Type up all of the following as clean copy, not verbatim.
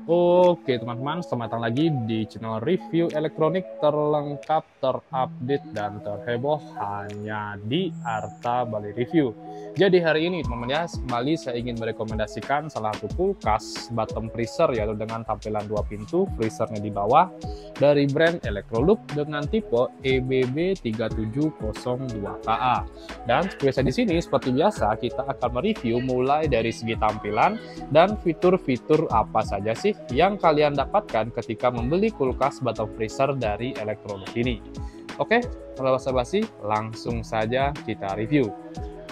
Oke teman-teman, selamat datang lagi di channel review elektronik terlengkap, terupdate, dan terheboh hanya di Arta Bali Review. Jadi hari ini teman-teman ya, kembali saya ingin merekomendasikan salah satu kulkas bottom freezer yaitu dengan tampilan 2 pintu, freezernya di bawah, dari brand Electrolux dengan tipe EBB3702KA. Dan biasa di sini seperti biasa kita akan mereview mulai dari segi tampilan dan fitur-fitur apa saja sih yang kalian dapatkan ketika membeli kulkas bottom freezer dari Electrolux ini. Oke, kalau basa-basi langsung saja kita review.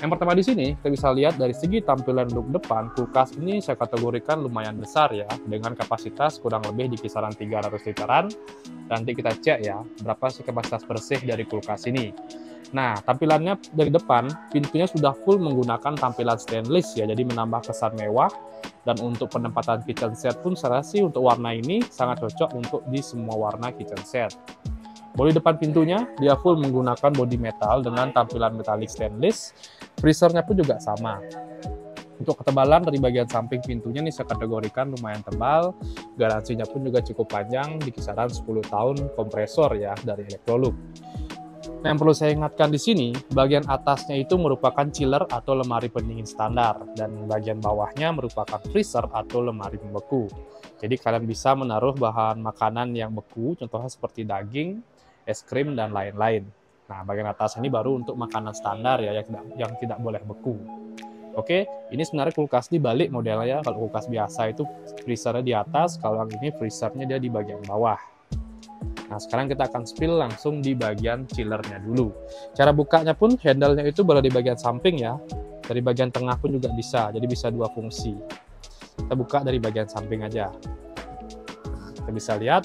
Yang pertama di sini kita bisa lihat dari segi tampilan look depan, kulkas ini saya kategorikan lumayan besar ya, dengan kapasitas kurang lebih di kisaran 300 literan. Nanti kita cek ya, berapa sih kapasitas bersih dari kulkas ini. Nah, tampilannya dari depan, pintunya sudah full menggunakan tampilan stainless ya, jadi menambah kesan mewah. Dan untuk penempatan kitchen set pun saya rasa sih untuk warna ini sangat cocok untuk di semua warna kitchen set. Bodi depan pintunya, dia full menggunakan bodi metal dengan tampilan metalik stainless. Freezernya pun juga sama. Untuk ketebalan dari bagian samping pintunya nih saya kategorikan lumayan tebal. Garansinya pun juga cukup panjang, di kisaran 10 tahun kompresor ya dari Electrolux. Nah, yang perlu saya ingatkan di sini, bagian atasnya itu merupakan chiller atau lemari pendingin standar, dan bagian bawahnya merupakan freezer atau lemari pembeku. Jadi kalian bisa menaruh bahan makanan yang beku, contohnya seperti daging, es krim, dan lain-lain. Nah, bagian atas ini baru untuk makanan standar ya, yang tidak boleh beku. Oke, ini sebenarnya kulkas dibalik modelnya. Kalau kulkas biasa itu freezernya di atas, kalau yang ini freezernya dia di bagian bawah. Nah, sekarang kita akan spill langsung di bagian chillernya dulu. Cara bukanya pun handle-nya itu boleh di bagian samping ya. Dari bagian tengah pun juga bisa, jadi bisa dua fungsi. Kita buka dari bagian samping aja. Kita bisa lihat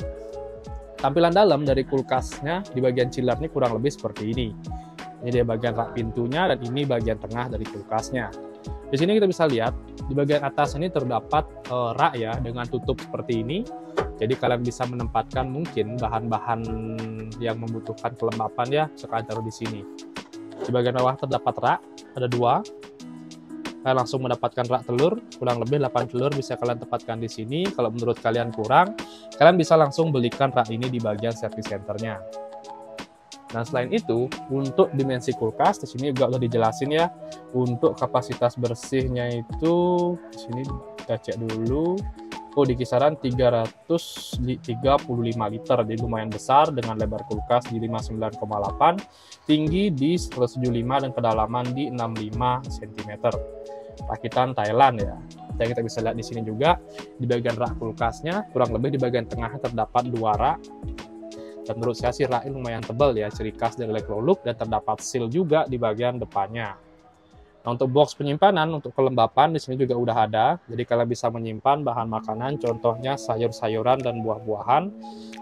tampilan dalam dari kulkasnya di bagian chiller ini kurang lebih seperti ini. Ini dia bagian rak pintunya dan ini bagian tengah dari kulkasnya. Di sini kita bisa lihat di bagian atas ini terdapat rak ya dengan tutup seperti ini. Jadi kalian bisa menempatkan mungkin bahan-bahan yang membutuhkan kelembapan ya, sekalian taruh di sini. Di bagian bawah terdapat rak, ada 2. Kalian langsung mendapatkan rak telur, kurang lebih 8 telur bisa kalian tempatkan di sini. Kalau menurut kalian kurang, kalian bisa langsung belikan rak ini di bagian service centernya. Nah, selain itu, untuk dimensi kulkas, di sini juga udah dijelasin ya. Untuk kapasitas bersihnya itu, di sini kita cek dulu. Oh, di kisaran 335 liter, jadi lumayan besar dengan lebar kulkas di 59,8, tinggi di 175 dan kedalaman di 65 cm. Rakitan Thailand ya. Dan kita bisa lihat di sini juga di bagian rak kulkasnya, kurang lebih di bagian tengah terdapat 2 rak. Dan menurut saya sih rak ini lumayan tebal ya, ciri khas dari Electrolux, dan terdapat seal juga di bagian depannya. Nah, untuk box penyimpanan, untuk kelembapan di sini juga udah ada. Jadi kalian bisa menyimpan bahan makanan, contohnya sayur-sayuran dan buah-buahan,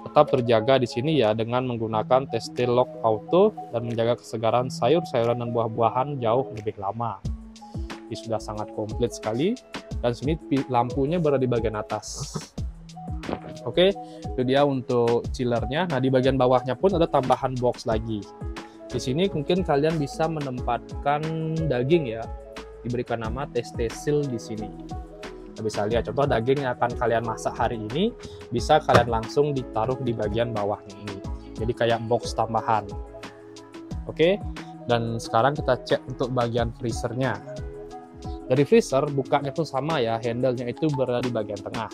tetap terjaga di sini ya dengan menggunakan Testi Lock Auto dan menjaga kesegaran sayur-sayuran dan buah-buahan jauh lebih lama. Ini sudah sangat komplit sekali. Dan sini lampunya berada di bagian atas. Oke, itu dia untuk chillernya. Nah, di bagian bawahnya pun ada tambahan box lagi. Di sini mungkin kalian bisa menempatkan daging ya, diberikan nama Testesil di sini. Kita bisa lihat contoh daging yang akan kalian masak hari ini, bisa kalian langsung ditaruh di bagian bawahnya ini. Jadi kayak box tambahan. Oke, dan sekarang kita cek untuk bagian freezernya. Dari freezer, bukanya pun sama ya, handle-nya itu berada di bagian tengah.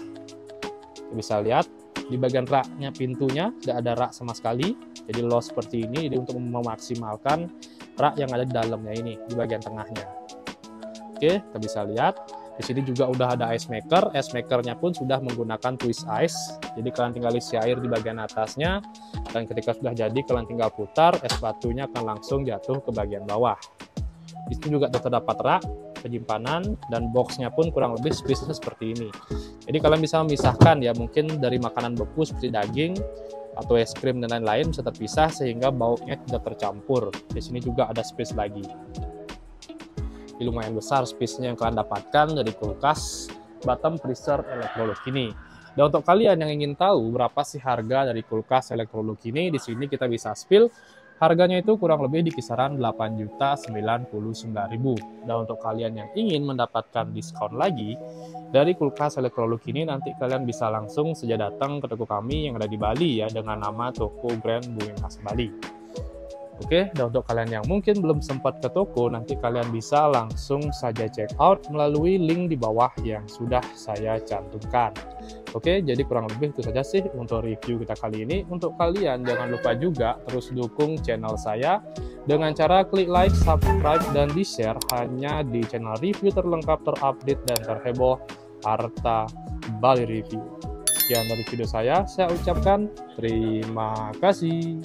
Kita bisa lihat di bagian raknya pintunya tidak ada rak sama sekali, jadi low seperti ini. Jadi untuk memaksimalkan rak yang ada di dalamnya ini di bagian tengahnya. Oke, kita bisa lihat di sini juga udah ada ice maker. Ice makernya pun sudah menggunakan twist ice, jadi kalian tinggal isi air di bagian atasnya, dan ketika sudah jadi kalian tinggal putar, es batunya akan langsung jatuh ke bagian bawah. Di sini juga terdapat rak penyimpanan, dan boxnya pun kurang lebih space-nya seperti ini. Jadi kalian bisa memisahkan ya, mungkin dari makanan beku seperti daging atau es krim dan lain-lain bisa terpisah sehingga baunya tidak tercampur. Di sini juga ada space lagi. Ini lumayan besar space-nya yang kalian dapatkan dari kulkas bottom freezer Electrolux ini. Dan untuk kalian yang ingin tahu berapa sih harga dari kulkas Electrolux ini, di sini kita bisa spill Harganya itu kurang lebih di kisaran 8.099.000. Dan untuk kalian yang ingin mendapatkan diskon lagi dari kulkas Electrolux ini, nanti kalian bisa langsung saja datang ke toko kami yang ada di Bali ya, dengan nama toko Grand Bumimas Bali. Oke, dan untuk kalian yang mungkin belum sempat ke toko, nanti kalian bisa langsung saja check out melalui link di bawah yang sudah saya cantumkan. Oke, jadi kurang lebih itu saja sih untuk review kita kali ini. Untuk kalian jangan lupa juga terus dukung channel saya dengan cara klik like, subscribe, dan di-share hanya di channel review terlengkap, terupdate, dan terheboh Arta Bali Review. Sekian dari video saya ucapkan terima kasih.